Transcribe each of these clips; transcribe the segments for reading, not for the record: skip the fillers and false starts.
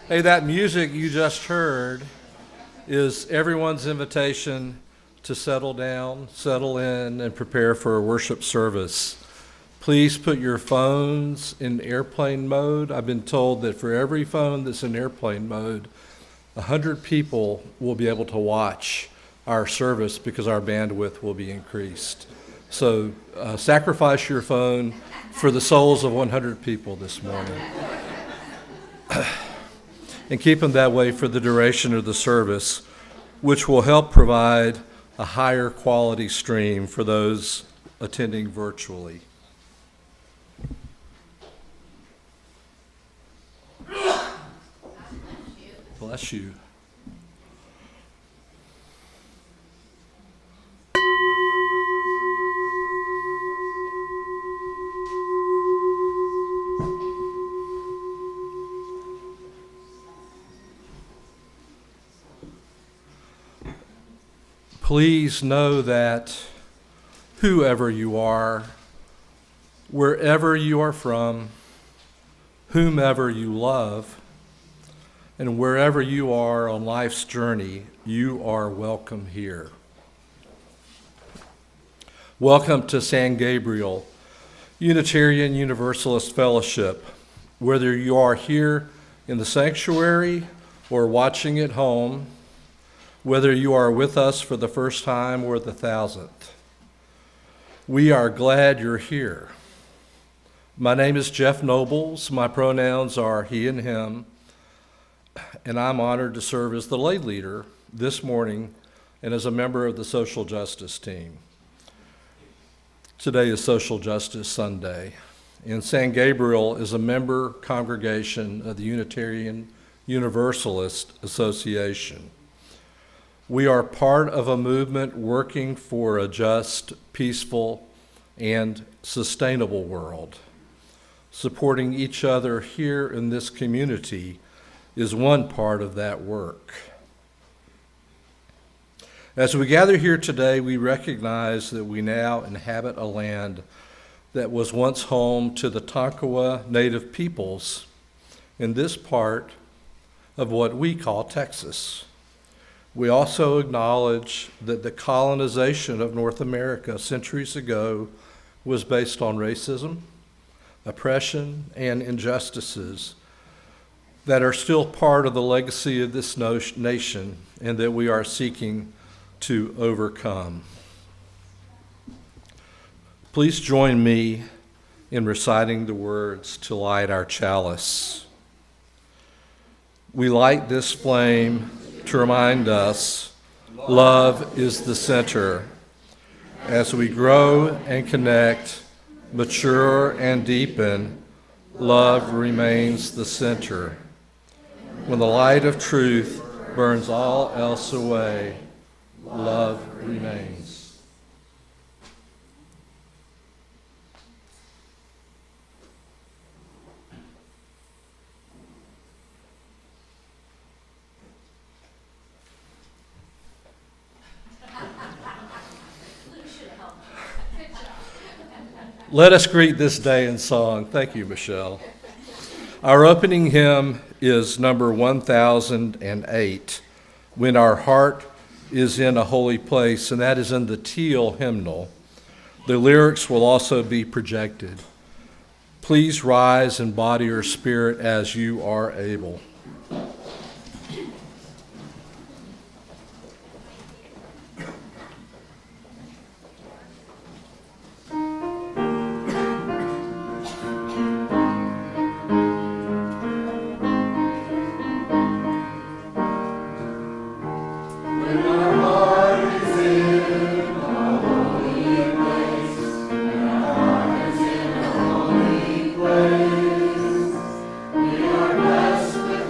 Hey, that music you just heard is everyone's invitation to settle down, settle in, and prepare for a worship service. Please put your phones in airplane mode. I've been told that for every phone that's in airplane mode, 100 people will be able to watch our service because our bandwidth will be increased. So sacrifice your phone for the souls of 100 people this morning. And keep them that way for the duration of the service, which will help provide a higher quality stream for those attending virtually. Bless you. Please know that whoever you are, wherever you are from, whomever you love, and wherever you are on life's journey, you are welcome here. Welcome to San Gabriel, Unitarian Universalist Fellowship. Whether you are here in the sanctuary or watching at home, whether you are with us for the first time or the 1,000th, we are glad you're here. My name is Jeff Nobles. My pronouns are he and him, and I'm honored to serve as the lay leader this morning and as a member of the social justice team. Today is Social Justice Sunday, and San Gabriel is a member congregation of the Unitarian Universalist Association. We are part of a movement working for a just, peaceful, and sustainable world. Supporting each other here in this community is one part of that work. As we gather here today, we recognize that we now inhabit a land that was once home to the Tonkawa Native peoples in this part of what we call Texas. We also acknowledge that the colonization of North America centuries ago was based on racism, oppression, and injustices that are still part of the legacy of this nation and that we are seeking to overcome. Please join me in reciting the words to light our chalice. We light this flame to remind us love is the center. As we grow and connect, mature and deepen, love remains the center. When the light of truth burns all else away, love remains. Let us greet this day in song. Thank you, Michelle. Our opening hymn is number 1008, When Our Heart is in a Holy Place, and that is in the teal hymnal. The lyrics will also be projected. Please rise in body or spirit as you are able. We are blessed with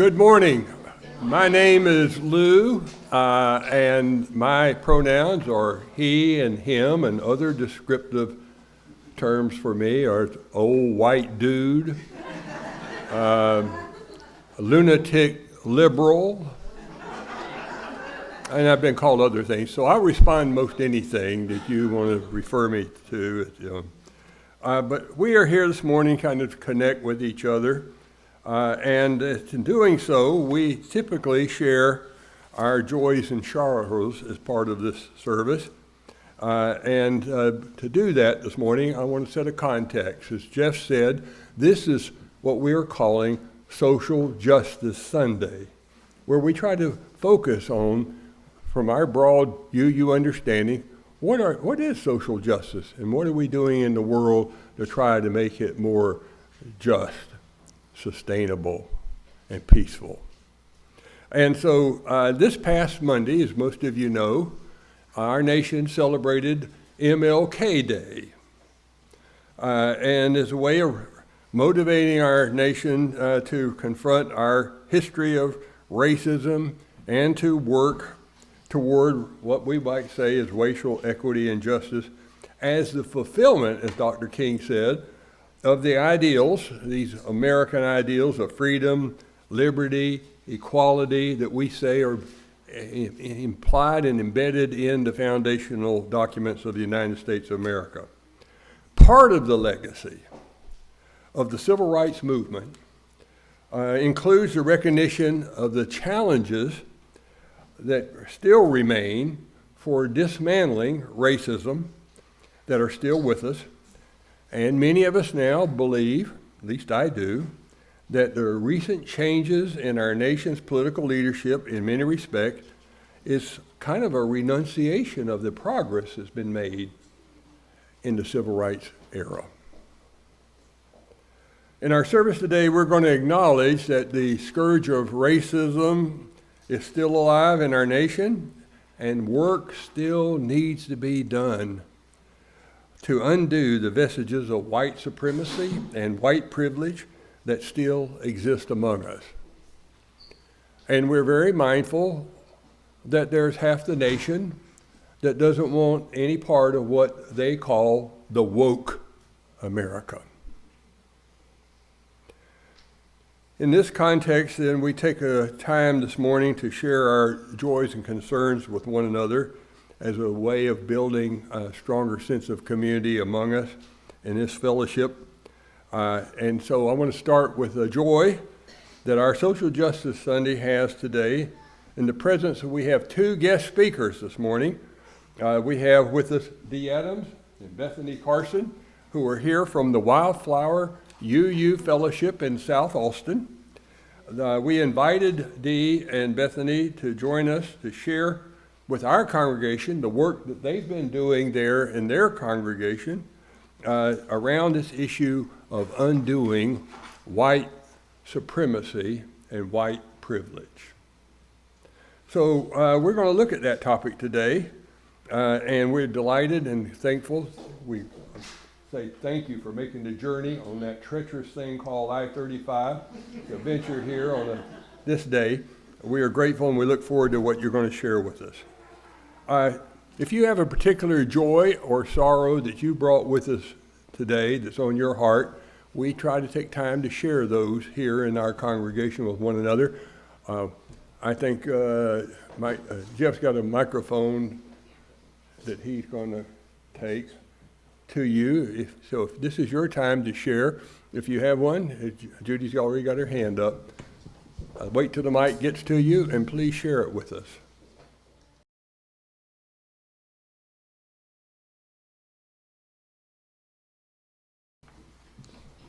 Good morning. My name is Lou, and my pronouns are he and him, and other descriptive terms for me are old white dude, lunatic liberal, and I've been called other things, so I'll respond most anything that you want to refer me to. But we are here this morning kind of to connect with each other. And in doing so, we typically share our joys and sorrows as part of this service. And to do that this morning, I want to set a context. As Jeff said, this is what we are calling Social Justice Sunday, where we try to focus on, from our broad UU understanding, what is social justice and what are we doing in the world to try to make it more just, sustainable, and peaceful. And so this past Monday, as most of you know, our nation celebrated MLK Day. And as a way of motivating our nation to confront our history of racism and to work toward what we might say is racial equity and justice as the fulfillment, as Dr. King said, of the ideals, these American ideals of freedom, liberty, equality that we say are implied and embedded in the foundational documents of the United States of America. Part of the legacy of the civil rights movement includes the recognition of the challenges that still remain for dismantling racism that are still with us. And many of us now believe, at least I do, that the recent changes in our nation's political leadership in many respects is kind of a renunciation of the progress that's been made in the civil rights era. In our service today, we're going to acknowledge that the scourge of racism is still alive in our nation, and work still needs to be done to undo the vestiges of white supremacy and white privilege that still exist among us. And we're very mindful that there's half the nation that doesn't want any part of what they call the woke America. In this context, then, we take a time this morning to share our joys and concerns with one another as a way of building a stronger sense of community among us in this fellowship. And so I want to start with a joy that our Social Justice Sunday has today. In the presence, we have two guest speakers this morning. We have with us Dee Adams and Bethany Carson, who are here from the Wildflower UU Fellowship in South Austin. We invited Dee and Bethany to join us to share with our congregation the work that they've been doing there in their congregation around this issue of undoing white supremacy and white privilege. So we're going to look at that topic today, and we're delighted and thankful. We say thank you for making the journey on that treacherous thing called I-35 to venture here on this day. We are grateful and we look forward to what you're going to share with us. If you have a particular joy or sorrow that you brought with us today that's on your heart, we try to take time to share those here in our congregation with one another. I think Jeff's got a microphone that he's going to take to you. So if this is your time to share, if you have one, Judy's already got her hand up. Wait till the mic gets to you and please share it with us.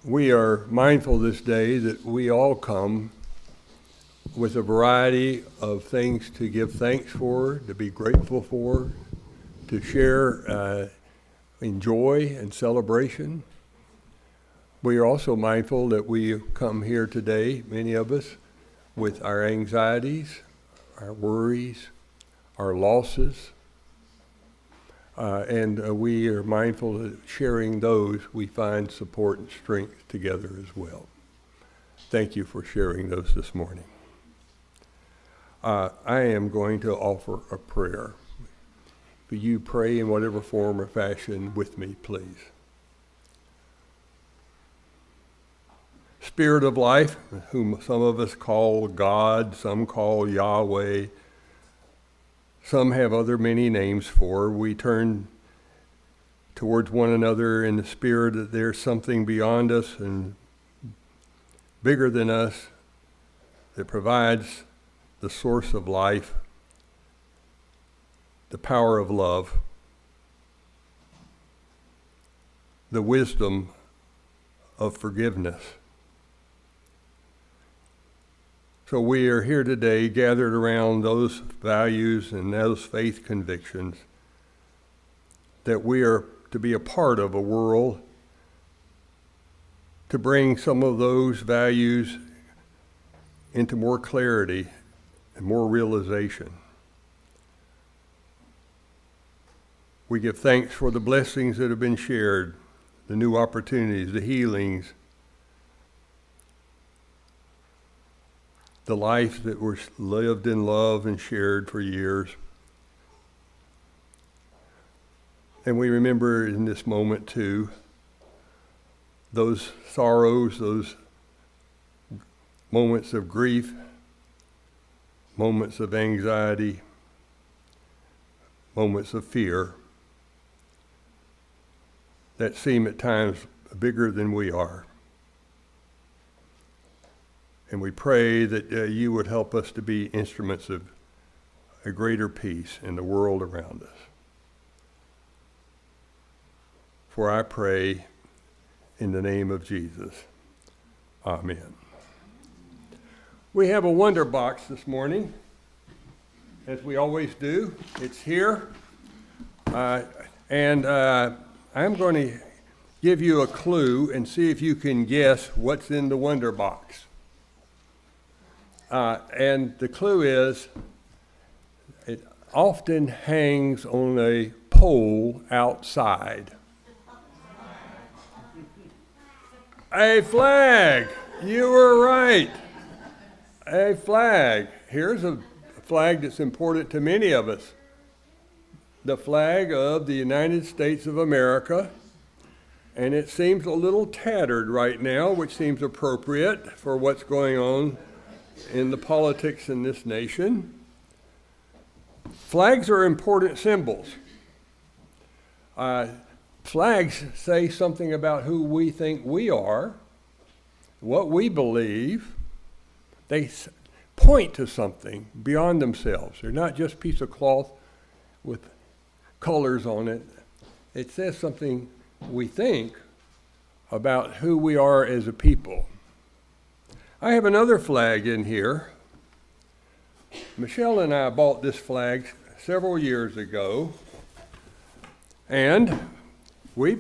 We are mindful this day that we all come with a variety of things to give thanks for, to be grateful for, to share in joy and celebration. We are also mindful that we come here today, many of us, with our anxieties, our worries, our losses, and we are mindful that sharing those, we find support and strength together as well. Thank you for sharing those this morning. I am going to offer a prayer. Will you pray in whatever form or fashion with me, please? Spirit of life, whom some of us call God, some call Yahweh, some have other many names for, we turn towards one another in the spirit that there's something beyond us and bigger than us that provides the source of life, the power of love, the wisdom of forgiveness. So we are here today gathered around those values and those faith convictions that we are to be a part of a world to bring some of those values into more clarity and more realization. We give thanks for the blessings that have been shared, the new opportunities, the healings, the life that was lived in love and shared for years. And we remember in this moment too, those sorrows, those moments of grief, moments of anxiety, moments of fear that seem at times bigger than we are. And we pray that you would help us to be instruments of a greater peace in the world around us. For I pray in the name of Jesus. Amen. We have a wonder box this morning, as we always do. It's here. And I'm going to give you a clue and see if you can guess what's in the wonder box. And the clue is, it often hangs on a pole outside. A flag! You were right. A flag. Here's a flag that's important to many of us. The flag of the United States of America. And it seems a little tattered right now, which seems appropriate for what's going on in the politics in this nation. Flags are important symbols. Flags say something about who we think we are, what we believe. They point to something beyond themselves. They're not just a piece of cloth with colors on it. It says something we think about who we are as a people. I have another flag in here. Michelle and I bought this flag several years ago, and we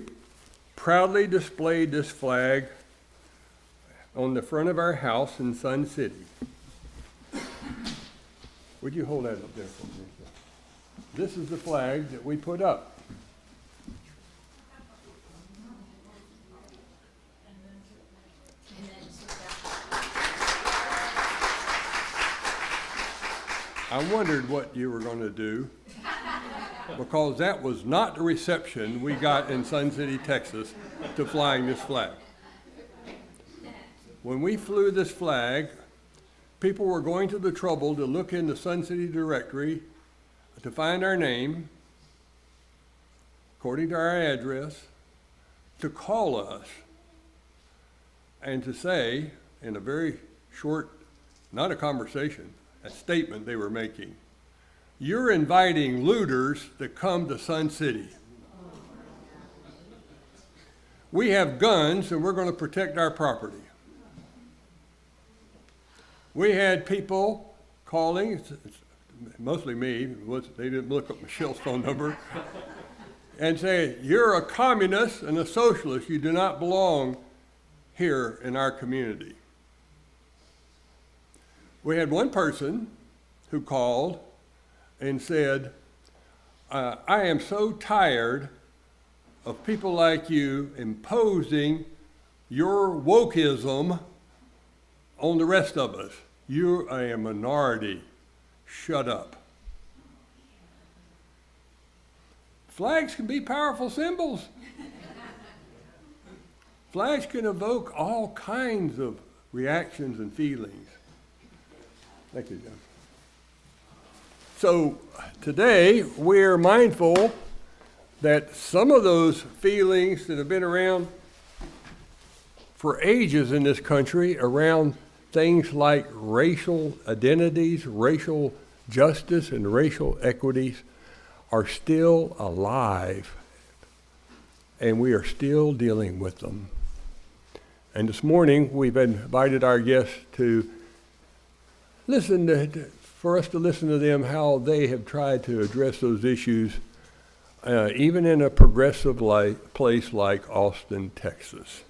proudly displayed this flag on the front of our house in Sun City. Would you hold that up there for me? This is the flag that we put up. I wondered what you were going to do, because that was not the reception we got in Sun City, Texas, to flying this flag. When we flew this flag, people were going to the trouble to look in the Sun City directory to find our name, according to our address, to call us, and to say, in a very short, not a conversation, a statement they were making, you're inviting looters to come to Sun City. We have guns and we're going to protect our property. We had people calling, mostly me, they didn't look up Michelle's phone number, and say, you're a communist and a socialist, you do not belong here in our community. We had one person who called and said, I am so tired of people like you imposing your wokeism on the rest of us. You are a minority. shut up. Flags can be powerful symbols. Flags can evoke all kinds of reactions and feelings. Thank you, John. So today we're mindful that some of those feelings that have been around for ages in this country around things like racial identities, racial justice, and racial equities are still alive, and we are still dealing with them. And this morning, we've invited our guests to for us to listen to them, how they have tried to address those issues, even in a progressive place like Austin, Texas.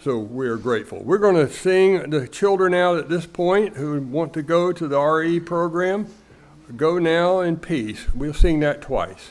So we're grateful. We're going to sing the children out at this point who want to go to the RE program. Go now in peace. We'll sing that twice.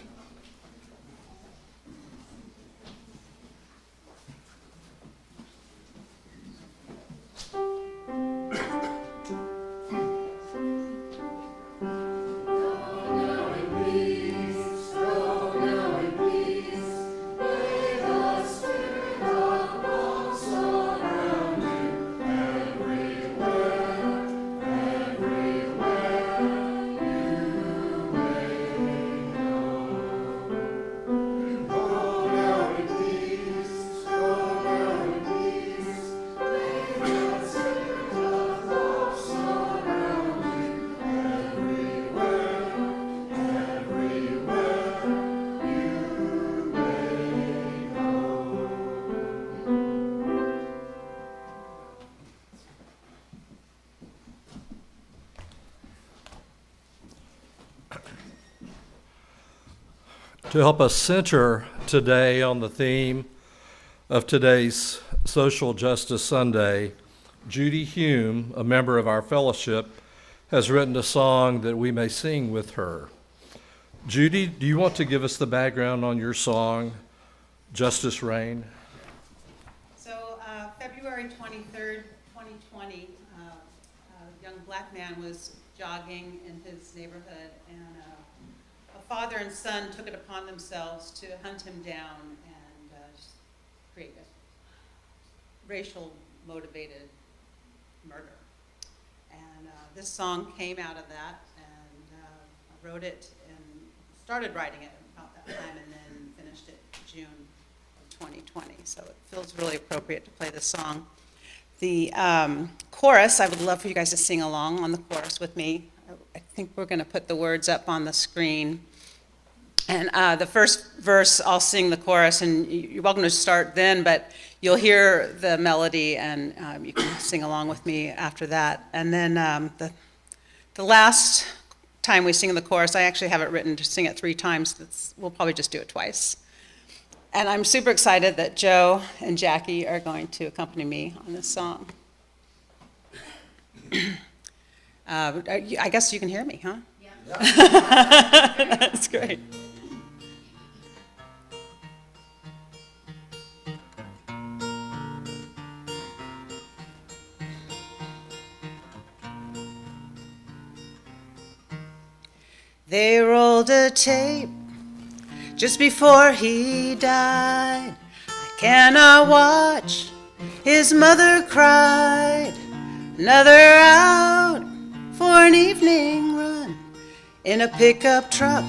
To help us center today on the theme of today's Social Justice Sunday, Judy Hume, a member of our fellowship, has written a song that we may sing with her. Judy, do you want to give us the background on your song, Justice Reign? So February 23rd, 2020, a young black man was jogging in his neighborhood, and a father and son took it upon themselves to hunt him down and just create a racial motivated murder. And this song came out of that, and I wrote it and started writing it about that time, and then finished it June of 2020. So it feels really appropriate to play this song. The chorus, I would love for you guys to sing along on the chorus with me. I think we're going to put the words up on the screen. And the first verse, I'll sing the chorus, and you're welcome to start then, but you'll hear the melody, and you can sing along with me after that. And then the last time we sing the chorus, I actually have it written to sing it 3 times. We'll probably just do it twice. And I'm super excited that Joe and Jackie are going to accompany me on this song. I guess you can hear me, huh? Yeah. That's great. They rolled a tape just before he died. I cannot watch his mother cried. Another out for an evening run. In a pickup truck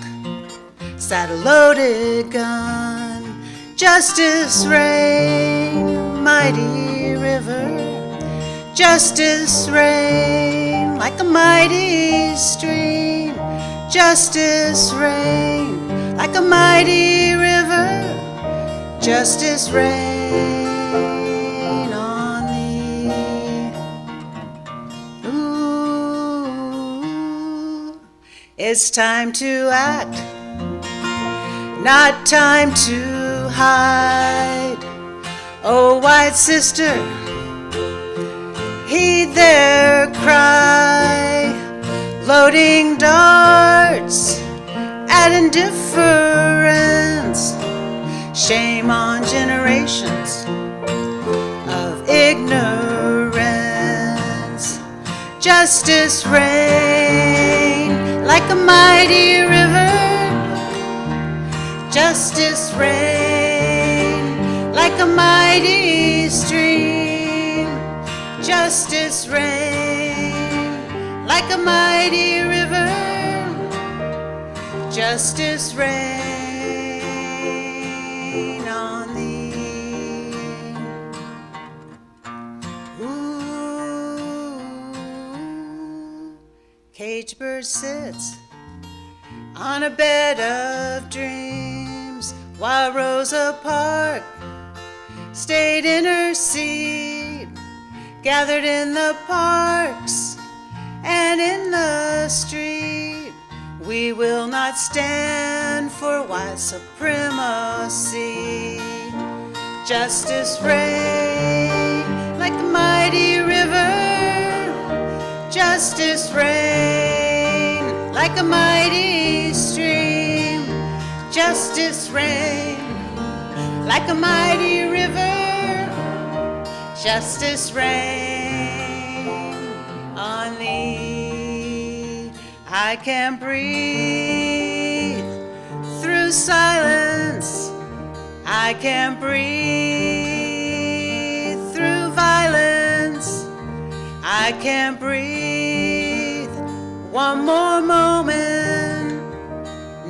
sat a loaded gun. Justice reign, mighty river. Justice reign like a mighty stream. Justice reign like a mighty river. Justice reign on thee. Ooh, it's time to act, not time to hide. Oh, white sister, heed their cry. Loading darts at indifference. Shame on generations of ignorance. Justice reign a mighty river. Justice reign like a mighty stream. Justice reign like a mighty river. Justice reign on thee. Ooh, cage bird sits on a bed of dreams, while Rosa Parks stayed in her seat, gathered in the parks and in the street. We will not stand for white supremacy. Justice reign like a mighty river. Justice reign like a mighty stream. Justice reign like a mighty river. Justice reign on thee. I can breathe through silence. I can breathe through violence. I can breathe one more moment,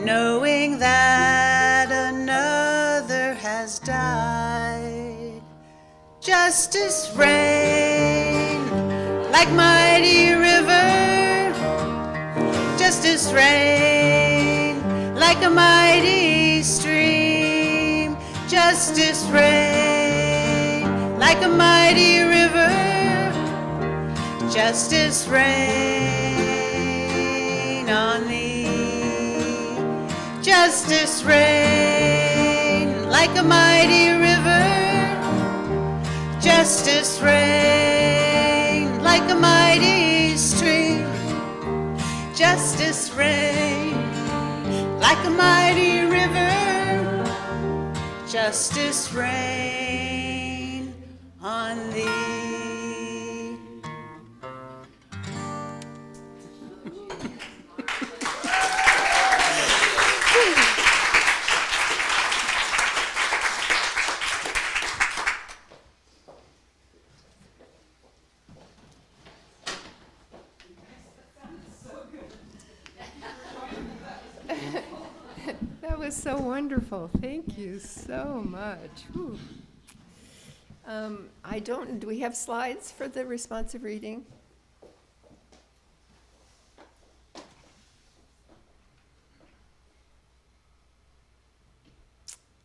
knowing that another has died. Justice reign like mighty river. Justice reign like a mighty stream. Justice reign like a mighty river. Justice reign on thee. Justice reign like a mighty river. Justice reign like a mighty stream. Justice reign like a mighty river. Justice reign on thee. That was so wonderful. Thank you so much. Whew. Do we have slides for the responsive reading?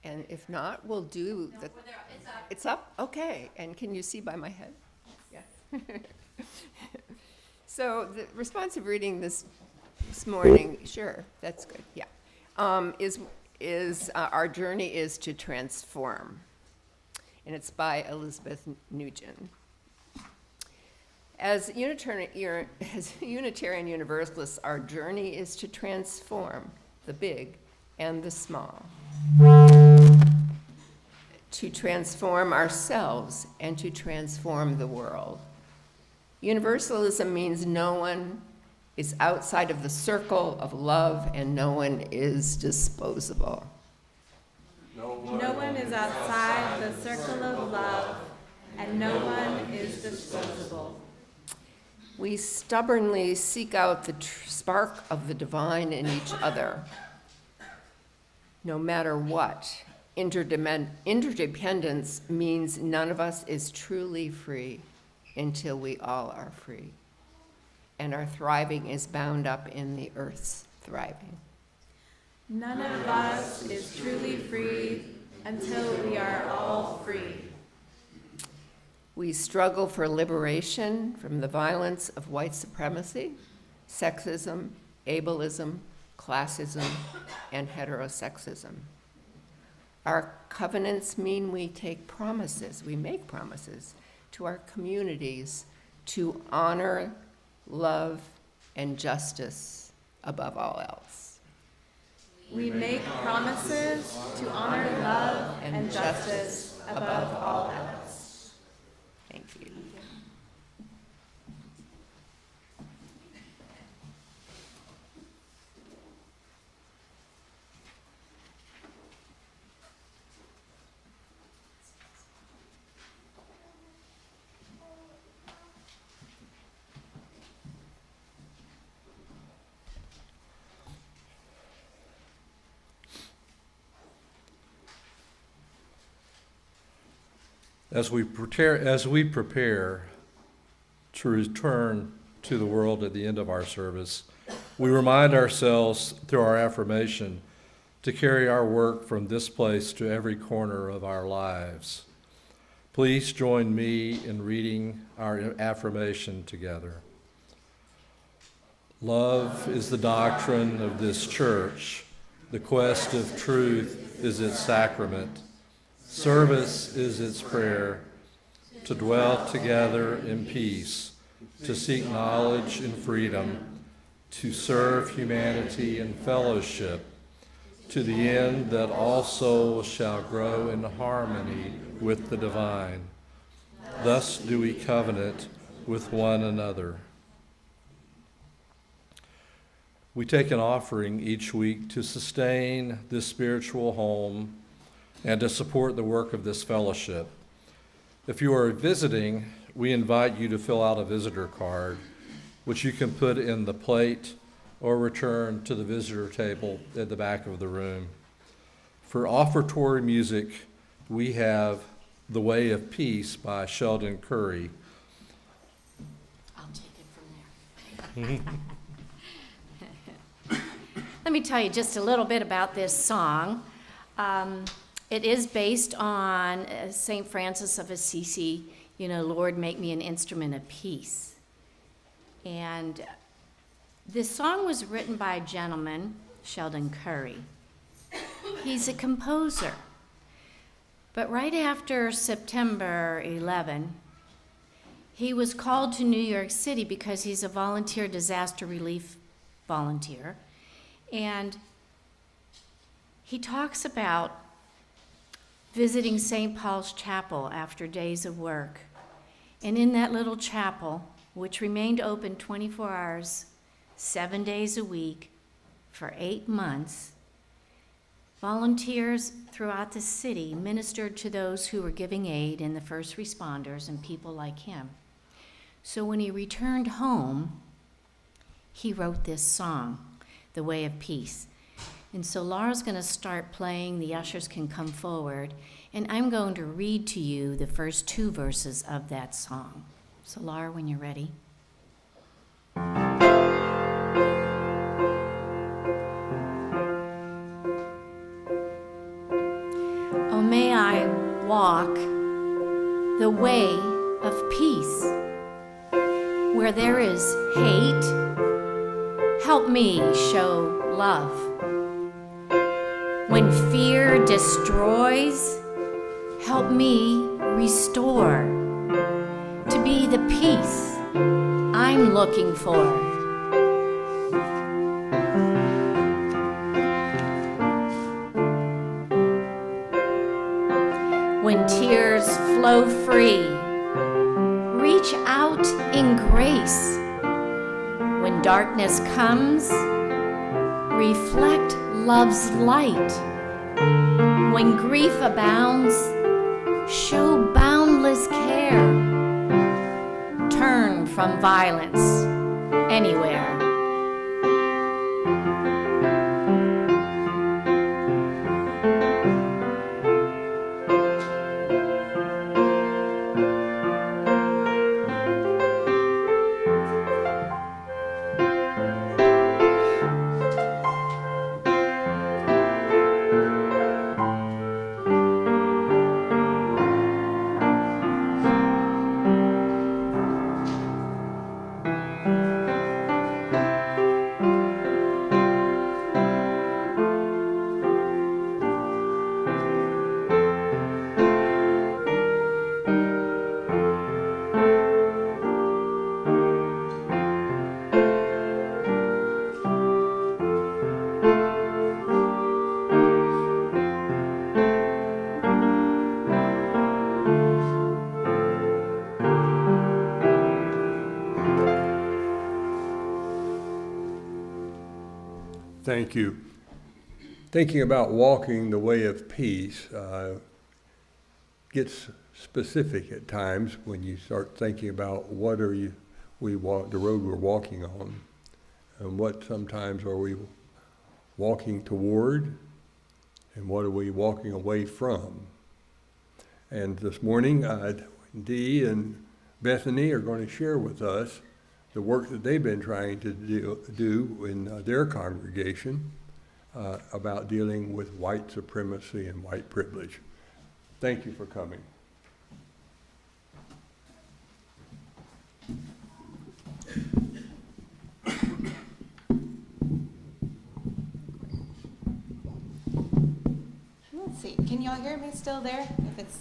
And if not, we'll do the. It's up. It's up? Okay. And can you see by my head? Yeah. So the responsive reading this morning, sure, that's good, yeah. Our Journey is to Transform, and it's by Elizabeth Nugent. As Unitarian Universalists, our journey is to transform the big and the small, to transform ourselves and to transform the world. Universalism means no one is outside of the circle of love, and no one is disposable. No one is outside the circle of love, and no one is disposable. We stubbornly seek out the spark of the divine in each other, no matter what. Interdependence means none of us is truly free until we all are free. And our thriving is bound up in the earth's thriving. None of us is truly free until we are all free. We struggle for liberation from the violence of white supremacy, sexism, ableism, classism, and heterosexism. Our covenants mean we make promises to our communities to honor, love, and justice above all else. We make promises to honor love and justice above all else. Thank you. As we prepare to return to the world at the end of our service, we remind ourselves through our affirmation to carry our work from this place to every corner of our lives. Please join me in reading our affirmation together. Love is the doctrine of this church. The quest of truth is its sacrament. Service is its prayer. To dwell together in peace, to seek knowledge and freedom, to serve humanity in fellowship, to the end that all souls shall grow in harmony with the divine. Thus do we covenant with one another. We take an offering each week to sustain this spiritual home and to support the work of this fellowship. If you are visiting, we invite you to fill out a visitor card, which you can put in the plate or return to the visitor table at the back of the room. For offertory music, we have The Way of Peace by Sheldon Curry. I'll take it from there. Let me tell you just a little bit about this song. It is based on St. Francis of Assisi, Lord, make me an instrument of peace. And this song was written by a gentleman, Sheldon Curry. He's a composer. But right after September 11, he was called to New York City because he's a volunteer disaster relief volunteer. And he talks about visiting St. Paul's Chapel after days of work. And in that little chapel, which remained open 24 hours, 7 days a week, for 8 months, volunteers throughout the city ministered to those who were giving aid and the first responders and people like him. So when he returned home, he wrote this song, The Way of Peace. And so Laura's going to start playing, the ushers can come forward, and I'm going to read to you the first 2 verses of that song. So Laura, when you're ready. Oh, may I walk the way of peace. Where there is hate, help me show love. When fear destroys, help me restore. To be the peace I'm looking for. When tears flow free, reach out in grace. When darkness comes, reflect love's light. When grief abounds, show boundless care. Turn from violence anywhere. Thank you. Thinking about walking the way of peace gets specific at times when you start thinking about what are the road we're walking on, and what sometimes are we walking toward, and what are we walking away from. And this morning, Dee and Bethany are going to share with us the work that they've been trying to do in their congregation about dealing with white supremacy and white privilege. Thank you for coming. Let's see, can y'all hear me still there? If it's...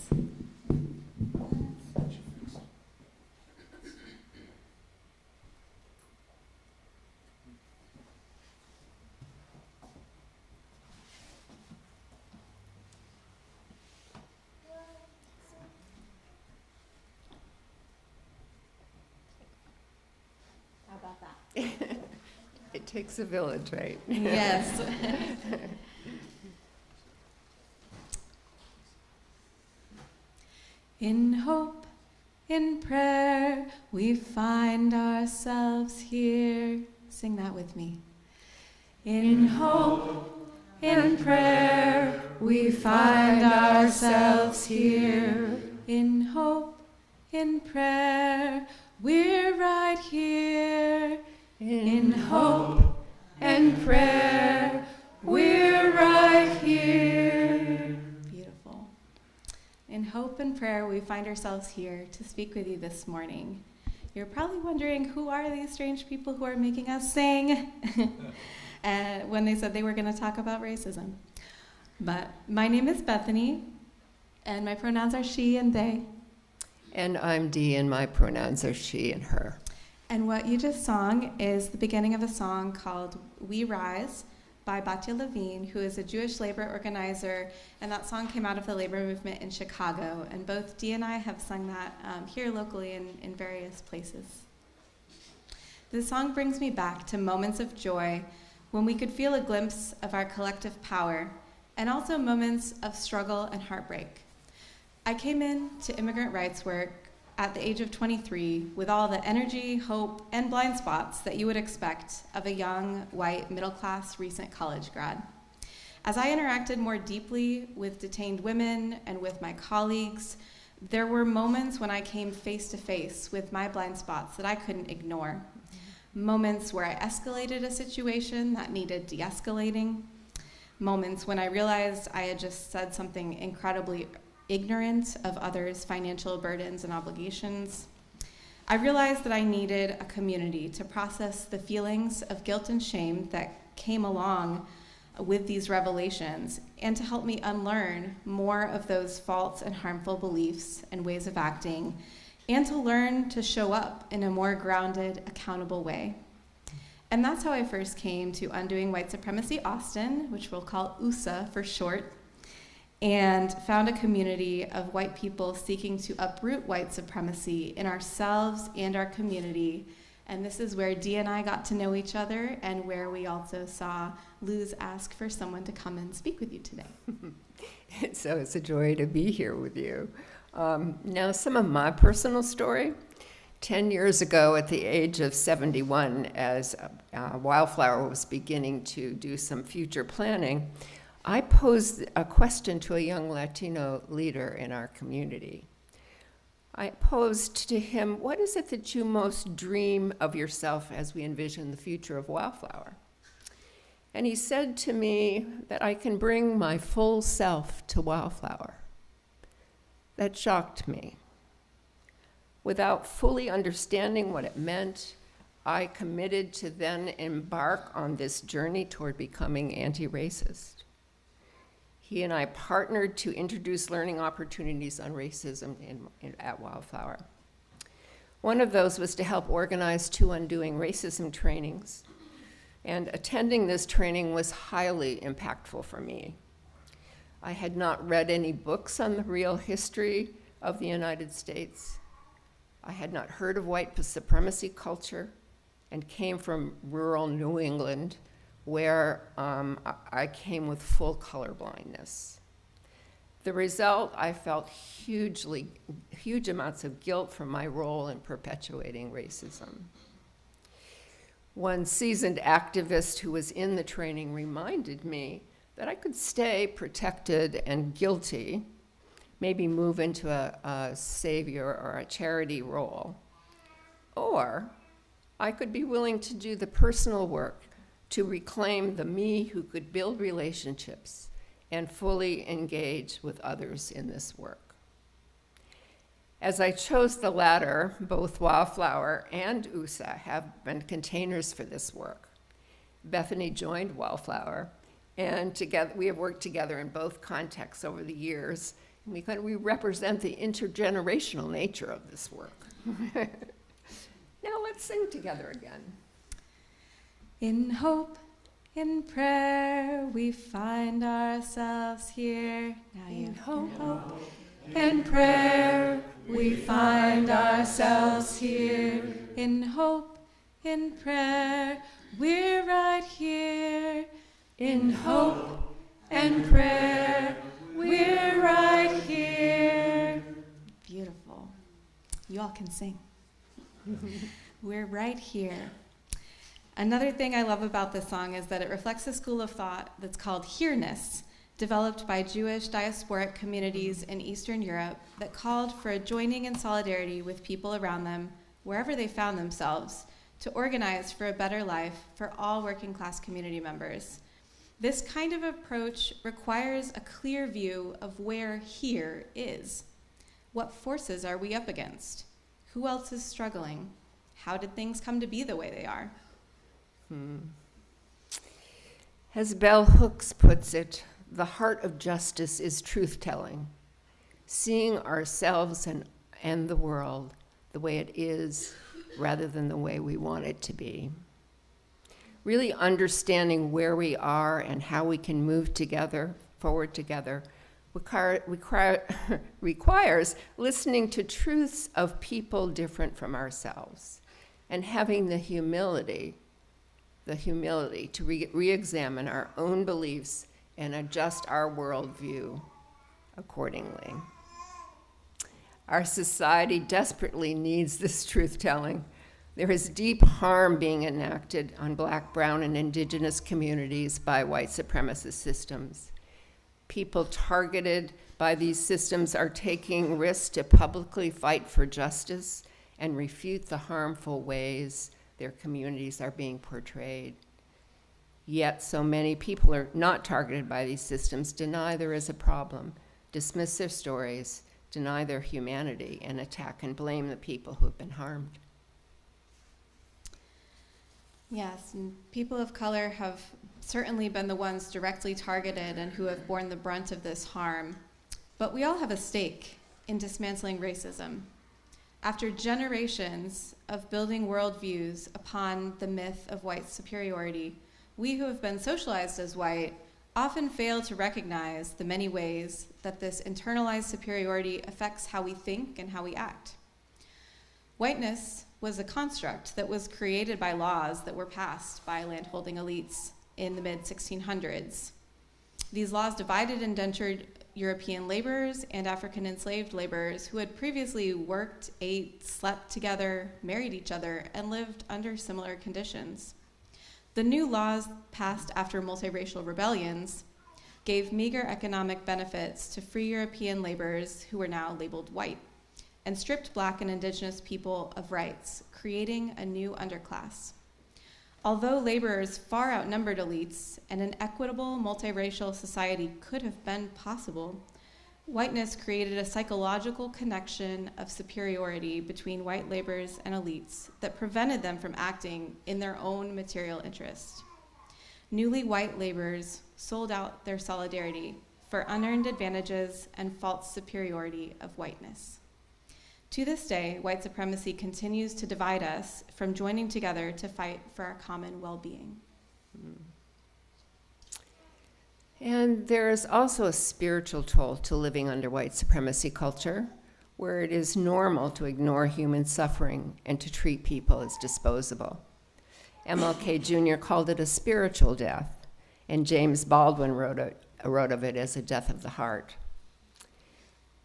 How about that? It takes a village, right? Yes. In hope, in prayer, we find ourselves here. Sing that with me. In hope, in prayer, we find ourselves here. In hope, in prayer, we're right here. In hope and prayer, we're right here. Beautiful. In hope and prayer, we find ourselves here to speak with you this morning. You're probably wondering, who are these strange people who are making us sing? When they said they were going to talk about racism. But my name is Bethany, and my pronouns are she and they. And I'm Dee, and my pronouns are she and her. And what you just sang is the beginning of a song called We Rise by Batya Levine, who is a Jewish labor organizer, and that song came out of the labor movement in Chicago. And both Dee and I have sung that here locally in various places. This song brings me back to moments of joy when we could feel a glimpse of our collective power, and also moments of struggle and heartbreak. I came in to immigrant rights work at the age of 23 with all the energy, hope, and blind spots that you would expect of a young, white, middle-class, recent college grad. As I interacted more deeply with detained women and with my colleagues, there were moments when I came face to face with my blind spots that I couldn't ignore. Moments where I escalated a situation that needed de-escalating. Moments when I realized I had just said something incredibly ignorant of others' financial burdens and obligations. I realized that I needed a community to process the feelings of guilt and shame that came along with these revelations, and to help me unlearn more of those false and harmful beliefs and ways of acting, and to learn to show up in a more grounded, accountable way. And that's how I first came to Undoing White Supremacy Austin, which we'll call USA for short, and found a community of white people seeking to uproot white supremacy in ourselves and our community. And this is where Dee and I got to know each other, and where we also saw Luz ask for someone to come and speak with you today. So it's a joy to be here with you. Now, some of my personal story. 10 years ago, at the age of 71, as Wildflower was beginning to do some future planning, I posed a question to a young Latino leader in our community. I posed to him, what is it that you most dream of yourself as we envision the future of Wildflower? And he said to me that I can bring my full self to Wildflower. That shocked me. Without fully understanding what it meant, I committed to then embark on this journey toward becoming anti-racist. He and I partnered to introduce learning opportunities on racism at Wildflower. One of those was to help organize 2 Undoing Racism trainings, and attending this training was highly impactful for me. I had not read any books on the real history of the United States. I had not heard of white supremacy culture, and came from rural New England, where I came with full color blindness. The result, I felt huge amounts of guilt for my role in perpetuating racism. One seasoned activist who was in the training reminded me that I could stay protected and guilty, maybe move into a savior or a charity role. Or I could be willing to do the personal work to reclaim the me who could build relationships and fully engage with others in this work. As I chose the latter, both Wildflower and USA have been containers for this work. Bethany joined Wildflower, and together we have worked together in both contexts over the years. And we represent the intergenerational nature of this work. Now let's sing together again. In hope, in prayer, we find ourselves here. Now you hope and prayer, we find ourselves here. In hope, in prayer, we're right here. In hope and prayer, we're right here. Beautiful. You all can sing. We're right here. Another thing I love about this song is that it reflects a school of thought that's called here-ness, developed by Jewish diasporic communities in Eastern Europe that called for a joining in solidarity with people around them, wherever they found themselves, to organize for a better life for all working class community members. This kind of approach requires a clear view of where here is. What forces are we up against? Who else is struggling? How did things come to be the way they are? As Bell Hooks puts it, the heart of justice is truth-telling, seeing ourselves and the world the way it is rather than the way we want it to be. Really understanding where we are and how we can move forward together, requires listening to truths of people different from ourselves and having the humility to re-examine our own beliefs and adjust our worldview accordingly. Our society desperately needs this truth-telling. There is deep harm being enacted on Black, brown, and indigenous communities by white supremacist systems. People targeted by these systems are taking risks to publicly fight for justice and refute the harmful ways their communities are being portrayed. Yet so many people are not targeted by these systems, deny there is a problem, dismiss their stories, deny their humanity, and attack and blame the people who have been harmed. Yes, and people of color have certainly been the ones directly targeted and who have borne the brunt of this harm. But we all have a stake in dismantling racism. After generations of building worldviews upon the myth of white superiority, we who have been socialized as white often fail to recognize the many ways that this internalized superiority affects how we think and how we act. Whiteness was a construct that was created by laws that were passed by landholding elites in the mid-1600s. These laws divided indentured European laborers and African enslaved laborers who had previously worked, ate, slept together, married each other, and lived under similar conditions. The new laws passed after multiracial rebellions gave meager economic benefits to free European laborers who were now labeled white, and stripped Black and indigenous people of rights, creating a new underclass. Although laborers far outnumbered elites and an equitable multiracial society could have been possible, whiteness created a psychological connection of superiority between white laborers and elites that prevented them from acting in their own material interest. Newly white laborers sold out their solidarity for unearned advantages and false superiority of whiteness. To this day, white supremacy continues to divide us from joining together to fight for our common well-being. And there is also a spiritual toll to living under white supremacy culture, where it is normal to ignore human suffering and to treat people as disposable. MLK Jr. called it a spiritual death, and James Baldwin wrote of it as a death of the heart.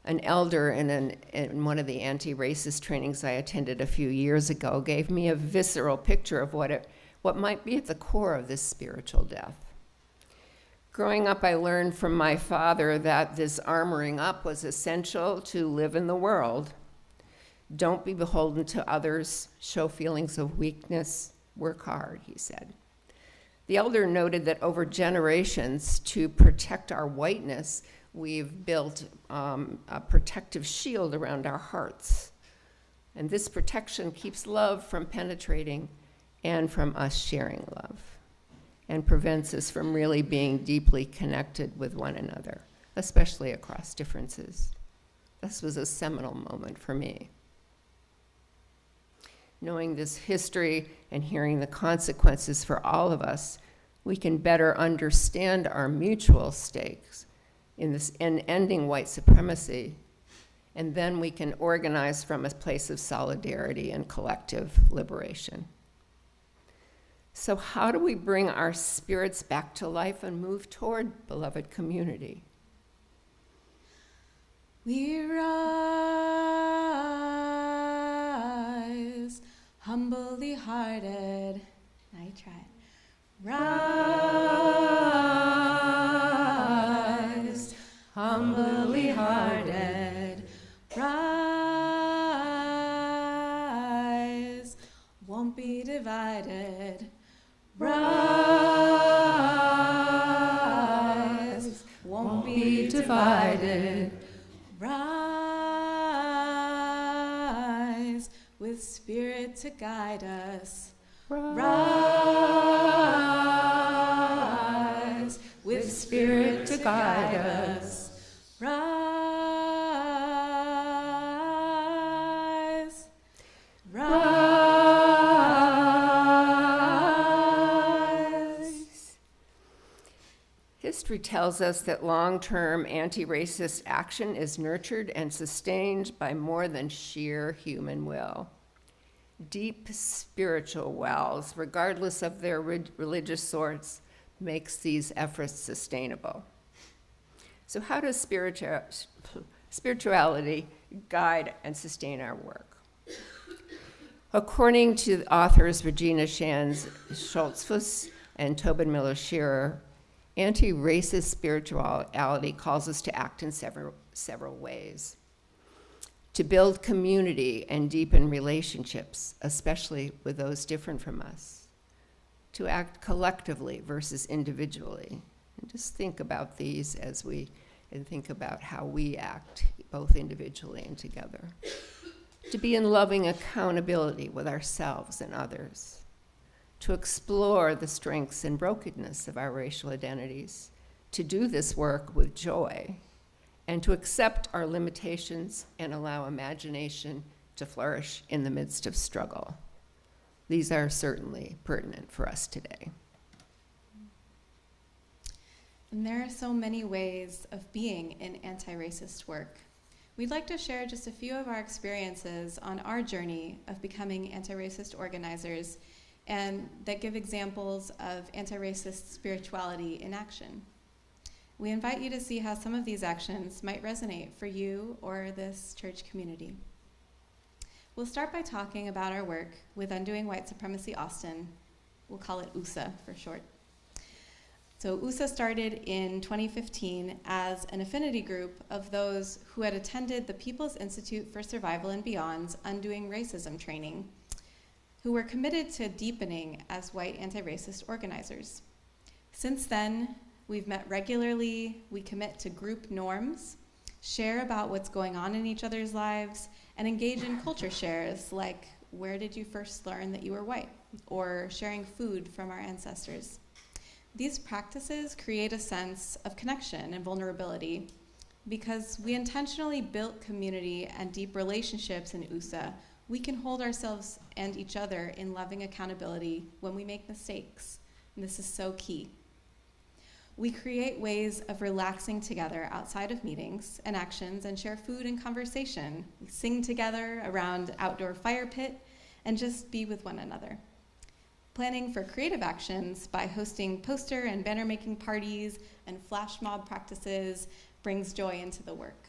An elder in one of the anti-racist trainings I attended a few years ago gave me a visceral picture of what might be at the core of this spiritual death. Growing up, I learned from my father that this armoring up was essential to live in the world. Don't be beholden to others, show feelings of weakness, work hard, he said. The elder noted that over generations, to protect our whiteness, we've built a protective shield around our hearts. And this protection keeps love from penetrating and from us sharing love, and prevents us from really being deeply connected with one another, especially across differences. This was a seminal moment for me. Knowing this history and hearing the consequences for all of us, we can better understand our mutual stakes in ending white supremacy, and then we can organize from a place of solidarity and collective liberation. So how do we bring our spirits back to life and move toward beloved community? We rise, humbly hearted. I try it. Rise, humbly hearted. Rise, won't be divided. Rise, won't be divided. Rise, with spirit to guide us. Rise, with spirit to guide us. Rise, rise. History tells us that long-term anti-racist action is nurtured and sustained by more than sheer human will. Deep spiritual wells, regardless of their religious source, makes these efforts sustainable. So how does spirituality guide and sustain our work? According to authors Regina Schultzfuss and Tobin Miller-Shearer, anti-racist spirituality calls us to act in several ways. To build community and deepen relationships, especially with those different from us. To act collectively versus individually. And just think about these as we think about how we act, both individually and together. To be in loving accountability with ourselves and others. To explore the strengths and brokenness of our racial identities. To do this work with joy. And to accept our limitations and allow imagination to flourish in the midst of struggle. These are certainly pertinent for us today. And there are so many ways of being in anti-racist work. We'd like to share just a few of our experiences on our journey of becoming anti-racist organizers, and that give examples of anti-racist spirituality in action. We invite you to see how some of these actions might resonate for you or this church community. We'll start by talking about our work with Undoing White Supremacy Austin. We'll call it USA for short. So USA started in 2015 as an affinity group of those who had attended the People's Institute for Survival and Beyond's Undoing Racism training, who were committed to deepening as white anti-racist organizers. Since then, we've met regularly, we commit to group norms, share about what's going on in each other's lives, and engage in culture shares like, where did you first learn that you were white? Or sharing food from our ancestors. These practices create a sense of connection and vulnerability because we intentionally built community and deep relationships in USA. We can hold ourselves and each other in loving accountability when we make mistakes, and this is so key. We create ways of relaxing together outside of meetings and actions and share food and conversation. We sing together around outdoor fire pit and just be with one another. Planning for creative actions by hosting poster and banner making parties and flash mob practices brings joy into the work.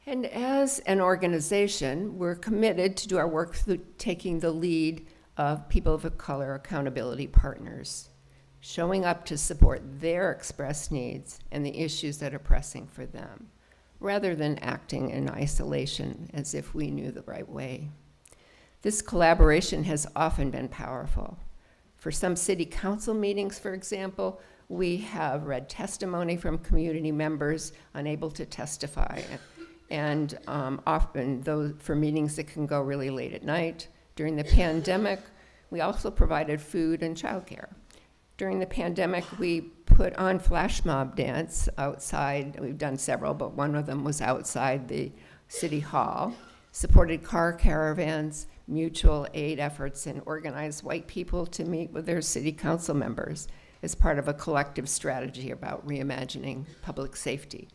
And as an organization, we're committed to do our work through taking the lead of people of color accountability partners. showing up to support their expressed needs and the issues that are pressing for them, rather than acting in isolation as if we knew the right way. This collaboration has often been powerful. For some city council meetings, for example, we have read testimony from community members unable to testify, and often those for meetings that can go really late at night. During the pandemic, we also provided food and childcare. During the pandemic, we put on flash mob dance outside. We've done several, but one of them was outside the city hall, supported car caravans, mutual aid efforts, and organized white people to meet with their city council members as part of a collective strategy about reimagining public safety,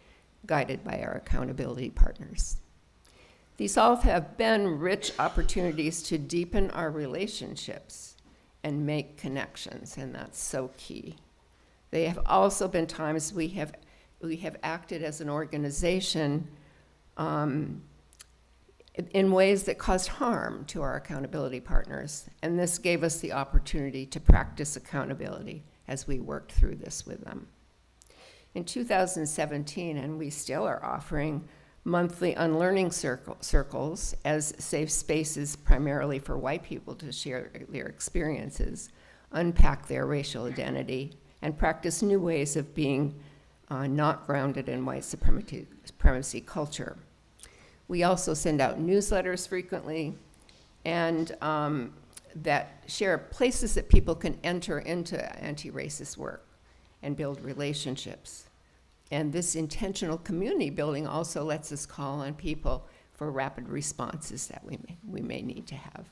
guided by our accountability partners. These all have been rich opportunities to deepen our relationships and make connections, and that's so key. They have also been times we have acted as an organization in ways that caused harm to our accountability partners, and this gave us the opportunity to practice accountability as we worked through this with them. In 2017, and we still are offering monthly unlearning circles as safe spaces primarily for white people to share their experiences, unpack their racial identity, and practice new ways of being not grounded in white supremacy culture. We also send out newsletters frequently and that share places that people can enter into anti-racist work and build relationships. And this intentional community building also lets us call on people for rapid responses that we may need to have.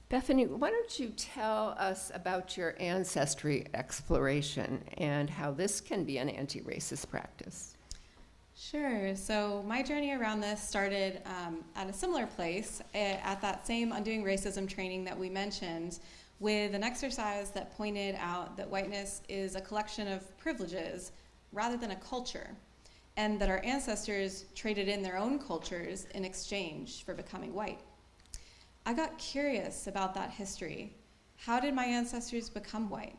Bethany, why don't you tell us about your ancestry exploration and how this can be an anti-racist practice? Sure. So my journey around this started at a similar place, at that same Undoing Racism training that we mentioned, with an exercise that pointed out that whiteness is a collection of privileges rather than a culture, and that our ancestors traded in their own cultures in exchange for becoming white. I got curious about that history. How did my ancestors become white?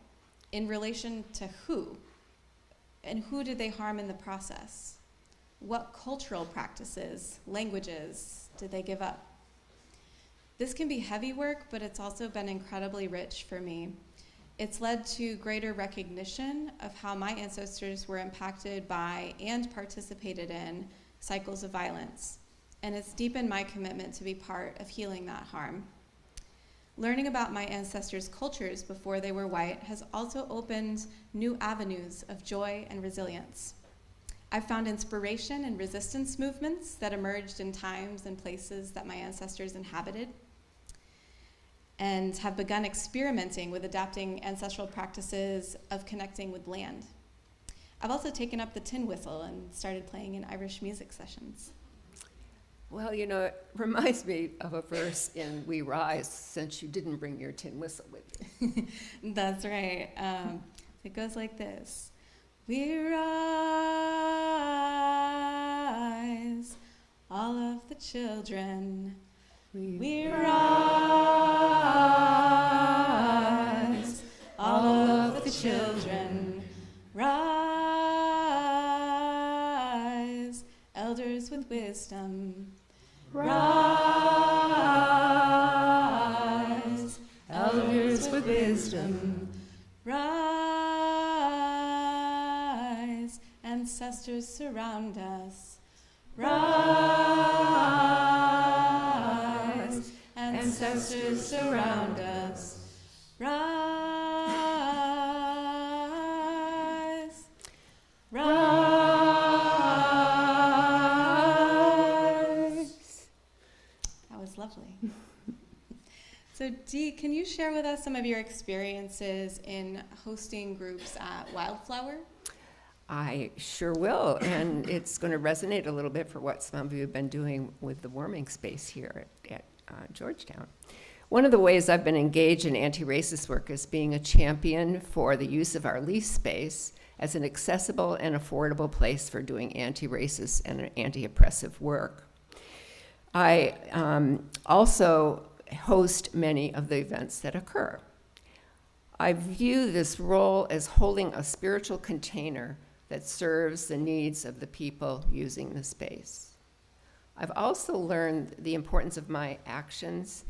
In relation to who? And who did they harm in the process? What cultural practices, languages did they give up? This can be heavy work, but it's also been incredibly rich for me. It's led to greater recognition of how my ancestors were impacted by and participated in cycles of violence. And it's deepened my commitment to be part of healing that harm. Learning about my ancestors' cultures before they were white has also opened new avenues of joy and resilience. I've found inspiration in resistance movements that emerged in times and places that my ancestors inhabited, and have begun experimenting with adapting ancestral practices of connecting with land. I've also taken up the tin whistle and started playing in Irish music sessions. Well, you know, it reminds me of a verse in We Rise, since you didn't bring your tin whistle with you. That's right. It goes like this. We rise, all of the children. We rise, all of the children. Rise, elders with wisdom. Rise, elders with wisdom. Rise, ancestors surround us. Rise, ancestors surround us. Rise, rise. That was lovely. So Dee, can you share with us some of your experiences in hosting groups at Wildflower? I sure will, and it's going to resonate a little bit for what some of you have been doing with the warming space here at Georgetown. One of the ways I've been engaged in anti-racist work is being a champion for the use of our lease space as an accessible and affordable place for doing anti-racist and anti-oppressive work. I also host many of the events that occur. I view this role as holding a spiritual container that serves the needs of the people using the space. I've also learned the importance of my actions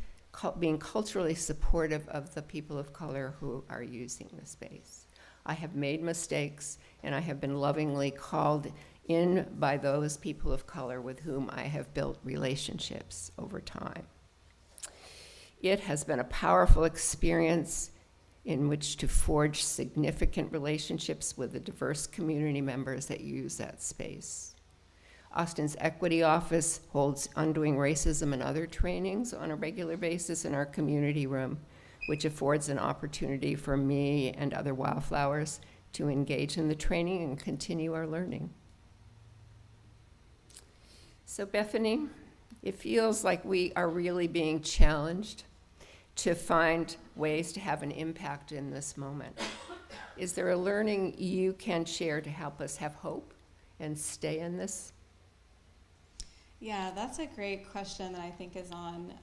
being culturally supportive of the people of color who are using the space. I have made mistakes, and I have been lovingly called in by those people of color with whom I have built relationships over time. It has been a powerful experience in which to forge significant relationships with the diverse community members that use that space. Austin's Equity Office holds Undoing Racism and other trainings on a regular basis in our community room, which affords an opportunity for me and other wildflowers to engage in the training and continue our learning. So Bethany, it feels like we are really being challenged to find ways to have an impact in this moment. Is there a learning you can share to help us have hope and stay in this? Yeah, that's a great question that I think is on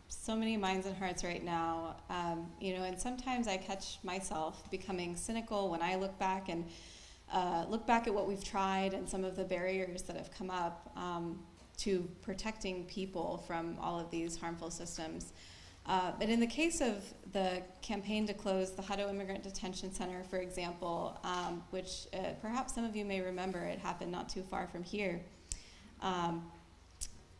so many minds and hearts right now. And sometimes I catch myself becoming cynical when I look back at what we've tried and some of the barriers that have come up to protecting people from all of these harmful systems. But in the case of the campaign to close the Hutto Immigrant Detention Center, for example, which perhaps some of you may remember, it happened not too far from here.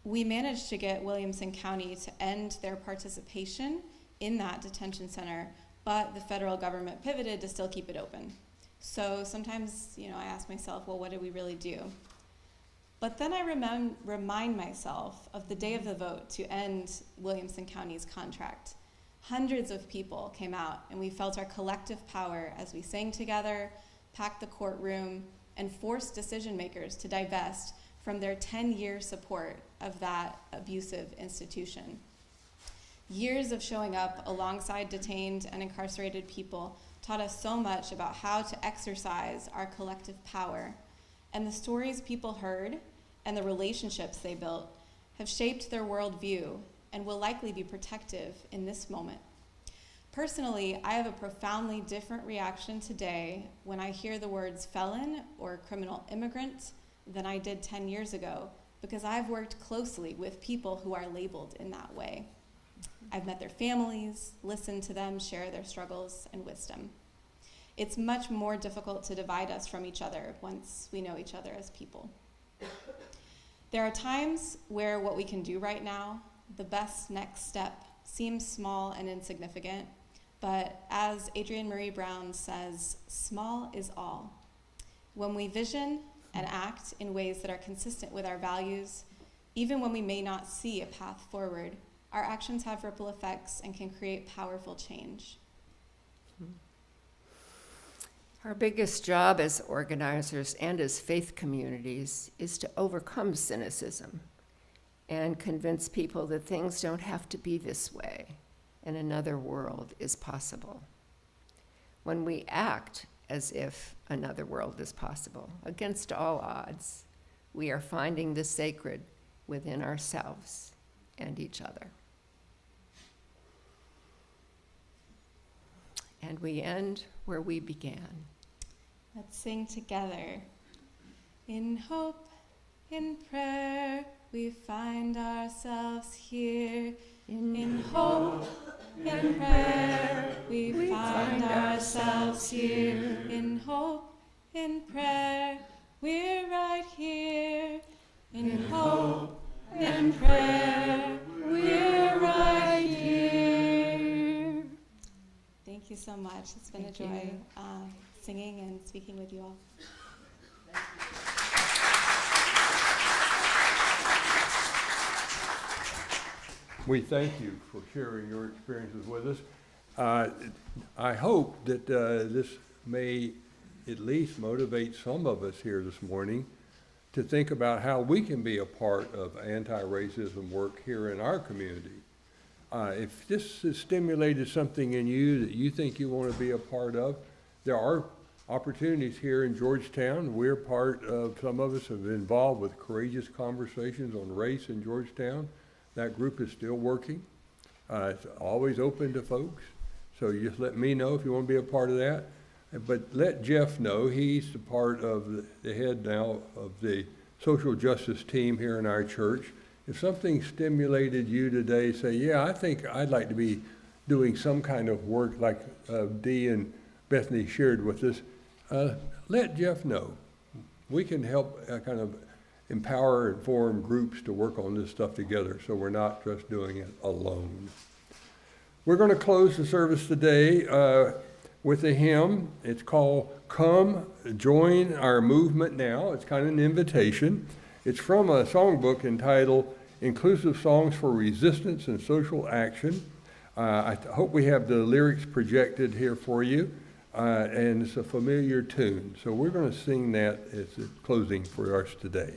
We managed to get Williamson County to end their participation in that detention center, but the federal government pivoted to still keep it open. So sometimes, I ask myself, well, what did we really do? But then I remind myself of the day of the vote to end Williamson County's contract. Hundreds of people came out, and we felt our collective power as we sang together, packed the courtroom, and forced decision makers to divest from their 10-year support of that abusive institution. Years of showing up alongside detained and incarcerated people taught us so much about how to exercise our collective power, and the stories people heard and the relationships they built have shaped their worldview and will likely be protective in this moment. Personally, I have a profoundly different reaction today when I hear the words felon or criminal immigrant than I did 10 years ago, because I've worked closely with people who are labeled in that way. I've met their families, listened to them share their struggles and wisdom. It's much more difficult to divide us from each other once we know each other as people. There are times where what we can do right now, the best next step, seems small and insignificant, but as Adrienne Marie Brown says, small is all. When we vision and act in ways that are consistent with our values, even when we may not see a path forward, our actions have ripple effects and can create powerful change. Our biggest job as organizers and as faith communities is to overcome cynicism and convince people that things don't have to be this way and another world is possible. When we act as if another world is possible, against all odds, we are finding the sacred within ourselves and each other. And we end where we began. Let's sing together. In hope, in prayer, we find ourselves here. In hope, in prayer, we find ourselves here. In hope, in prayer, we're right here. In hope, in prayer, we're right here. Thank you so much. It's been a joy singing and speaking with you all. We thank you for sharing your experiences with us. I hope that this may at least motivate some of us here this morning to think about how we can be a part of anti-racism work here in our community. If this has stimulated something in you that you think you want to be a part of, there are opportunities here in Georgetown. We're part of, some of us have been involved with Courageous Conversations on Race in Georgetown. That group is still working. It's always open to folks. So you just let me know if you want to be a part of that. But let Jeff know. He's the part of the head now of the social justice team here in our church. If something stimulated you today, say, yeah, I think I'd like to be doing some kind of work like Dee and Bethany shared with us, let Jeff know. We can help kind of empower and form groups to work on this stuff together so we're not just doing it alone. We're going to close the service today with a hymn. It's called Come Join Our Movement Now. It's kind of an invitation. It's from a songbook entitled Inclusive Songs for Resistance and Social Action. I hope we have the lyrics projected here for you, and it's a familiar tune. So we're going to sing that as a closing for us today.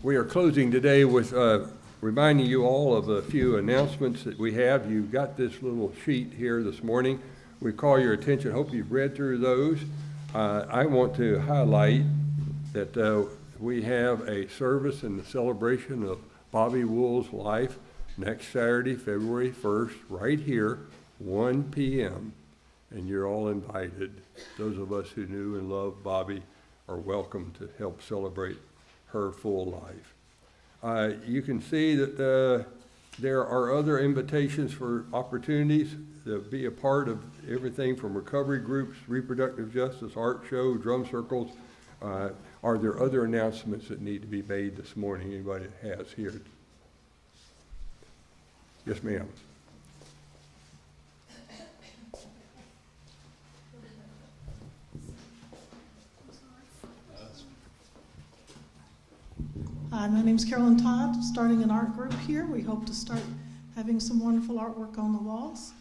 We are closing today with reminding you all of a few announcements that we have. You've got this little sheet here this morning. We call your attention. Hope you've read through those. I want to highlight that we have a service in the celebration of Bobby Wool's life next Saturday, February 1st, right here, 1 p.m. And you're all invited. Those of us who knew and loved Bobby are welcome to help celebrate her full life. You can see that there are other invitations for opportunities to be a part of everything from recovery groups, reproductive justice, art show, drum circles. Are there other announcements that need to be made this morning? Anybody has here? Yes, ma'am. Hi, my name's Carolyn Todd, starting an art group here. We hope to start having some wonderful artwork on the walls.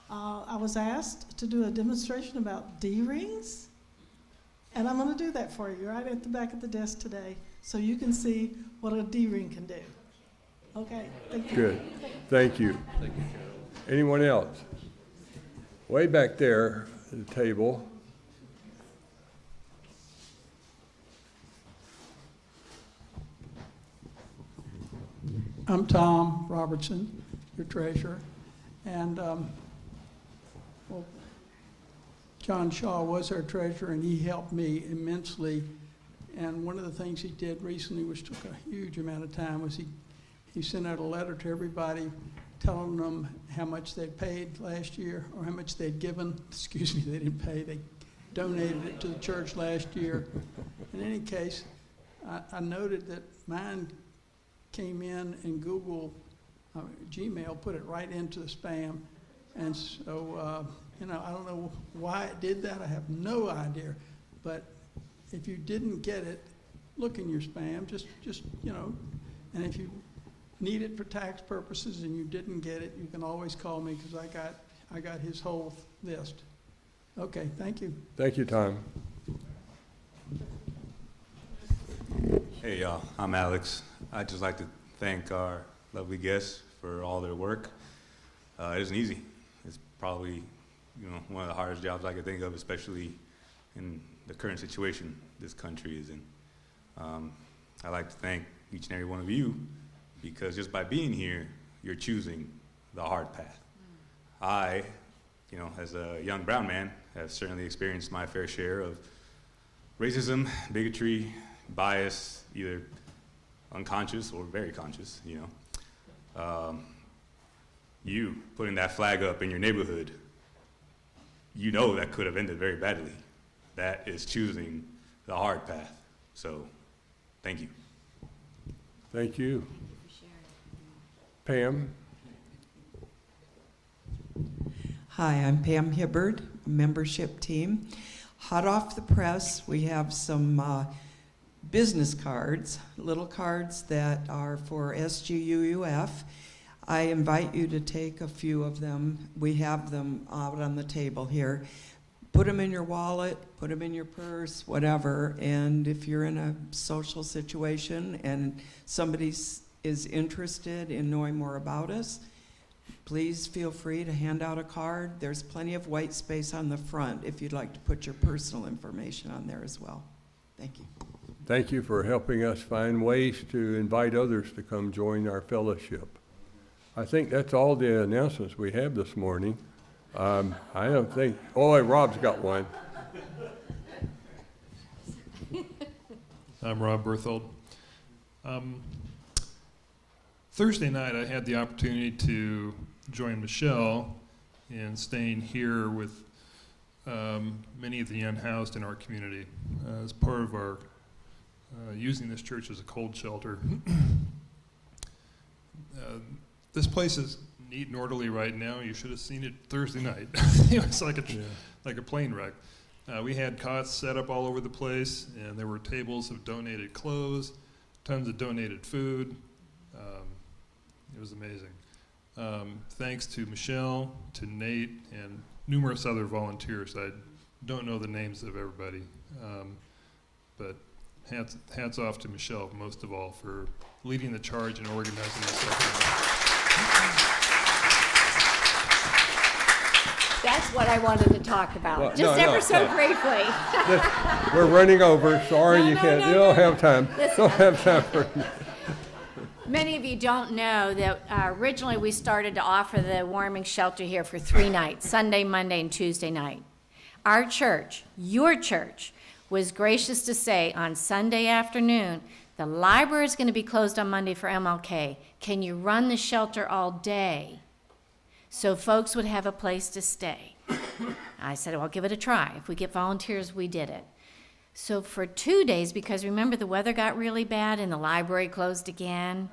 I was asked to do a demonstration about D-rings, and I'm going to do that for you right at the back of the desk today so you can see what a D-ring can do. Okay, thank you. Good, thank you. Thank you, Carol. Anyone else? Way back there at the table. I'm Tom Robertson, your treasurer. And well, John Shaw was our treasurer, and he helped me immensely. And one of the things he did recently, which took a huge amount of time, was he sent out a letter to everybody telling them how much they'd paid last year, or how much they'd given. Excuse me, they didn't pay. They donated it to the church last year. In any case, I noted that mine came in and Google, Gmail put it right into the spam. And so, I don't know why it did that. I have no idea. But if you didn't get it, look in your spam, just and if you need it for tax purposes and you didn't get it, you can always call me, because I got his whole list. Okay, thank you. Thank you, Tom. Hey y'all, I'm Alex. I'd just like to thank our lovely guests for all their work. It isn't easy. It's probably one of the hardest jobs I could think of, especially in the current situation this country is in. I'd like to thank each and every one of you, because just by being here, you're choosing the hard path. I, as a young brown man, have certainly experienced my fair share of racism, bigotry, bias, either unconscious or very conscious, You putting that flag up in your neighborhood, that could have ended very badly. That is choosing the hard path. So, thank you. Thank you. Pam? Hi, I'm Pam Hibbard, membership team. Hot off the press, we have some business cards, little cards that are for SGUUF. I invite you to take a few of them. We have them out on the table here. Put them in your wallet, put them in your purse, whatever. And if you're in a social situation and somebody is interested in knowing more about us, please feel free to hand out a card. There's plenty of white space on the front if you'd like to put your personal information on there as well. Thank you. Thank you for helping us find ways to invite others to come join our fellowship. I think that's all the announcements we have this morning. I don't think, Rob's got one. I'm Rob Berthold. Thursday night, I had the opportunity to join Michelle in staying here with many of the unhoused in our community as part of our using this church as a cold shelter. This place is neat and orderly right now. You should have seen it Thursday night. It was like a plane wreck. We had cots set up all over the place, and there were tables of donated clothes, tons of donated food. It was amazing. Thanks to Michelle, to Nate, and numerous other volunteers. I don't know the names of everybody, but hats off to Michelle, most of all, for leading the charge and organizing this effort. That's what I wanted to talk about, Well, just no, ever so no. briefly. We're running over. Sorry, No, you no, can't. no, You don't no. have time. Listen. Don't have time for. Many of you don't know that originally we started to offer the warming shelter here for 3 nights, Sunday, Monday, and Tuesday night. Our church, your church, was gracious to say on Sunday afternoon, the library is going to be closed on Monday for MLK. Can you run the shelter all day so folks would have a place to stay? I said, well, I'll give it a try. If we get volunteers, we did it. So for 2 days, because remember the weather got really bad and the library closed again,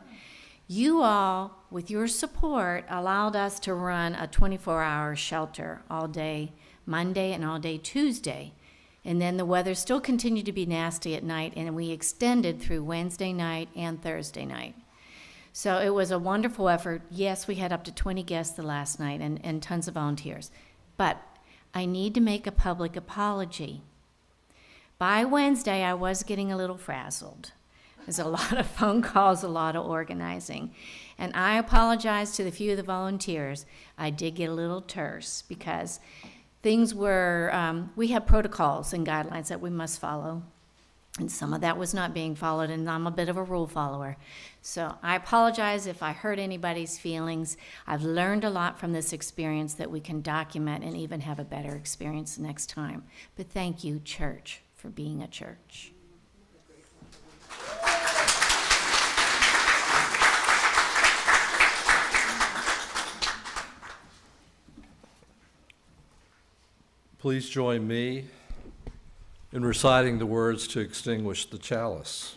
you all, with your support, allowed us to run a 24-hour shelter all day Monday and all day Tuesday. And then the weather still continued to be nasty at night, and we extended through Wednesday night and Thursday night. So it was a wonderful effort. Yes, we had up to 20 guests the last night and tons of volunteers. But I need to make a public apology. By Wednesday, I was getting a little frazzled. There's a lot of phone calls, a lot of organizing. And I apologize to the few of the volunteers. I did get a little terse because things were, we have protocols and guidelines that we must follow. And some of that was not being followed, and I'm a bit of a rule follower. So I apologize if I hurt anybody's feelings. I've learned a lot from this experience that we can document and even have a better experience next time. But thank you, church, for being a church. Please join me in reciting the words to extinguish the chalice.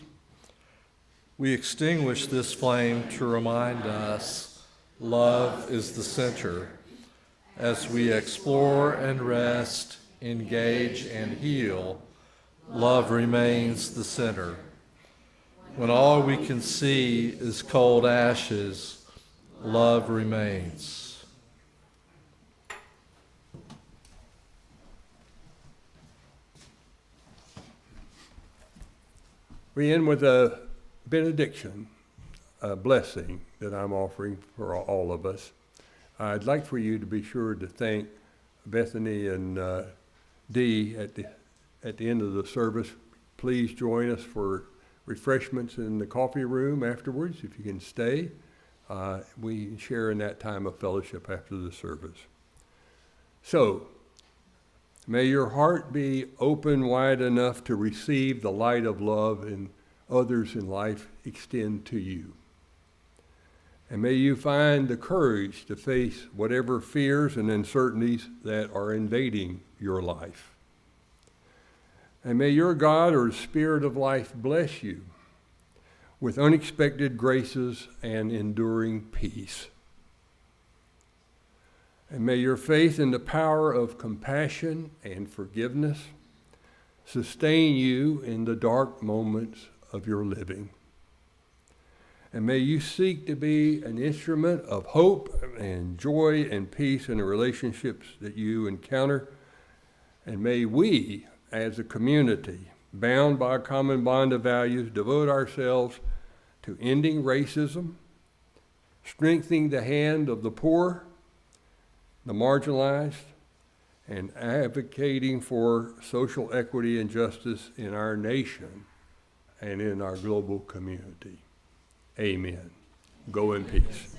We extinguish this flame to remind us love is the center. As we explore and rest, engage and heal, love remains the center. When all we can see is cold ashes, love remains. We end with a benediction, a blessing that I'm offering for all of us. I'd like for you to be sure to thank Bethany and Dee at the end of the service. Please join us for refreshments in the coffee room afterwards, if you can stay. We share in that time of fellowship after the service. So, may your heart be open wide enough to receive the light of love and others in life extend to you. And may you find the courage to face whatever fears and uncertainties that are invading your life. And may your God or Spirit of life bless you with unexpected graces and enduring peace. And may your faith in the power of compassion and forgiveness sustain you in the dark moments of your living. And may you seek to be an instrument of hope and joy and peace in the relationships that you encounter. And may we, as a community, bound by a common bond of values, devote ourselves to ending racism, strengthening the hand of the poor, the marginalized, and advocating for social equity and justice in our nation and in our global community. Amen. Go in peace.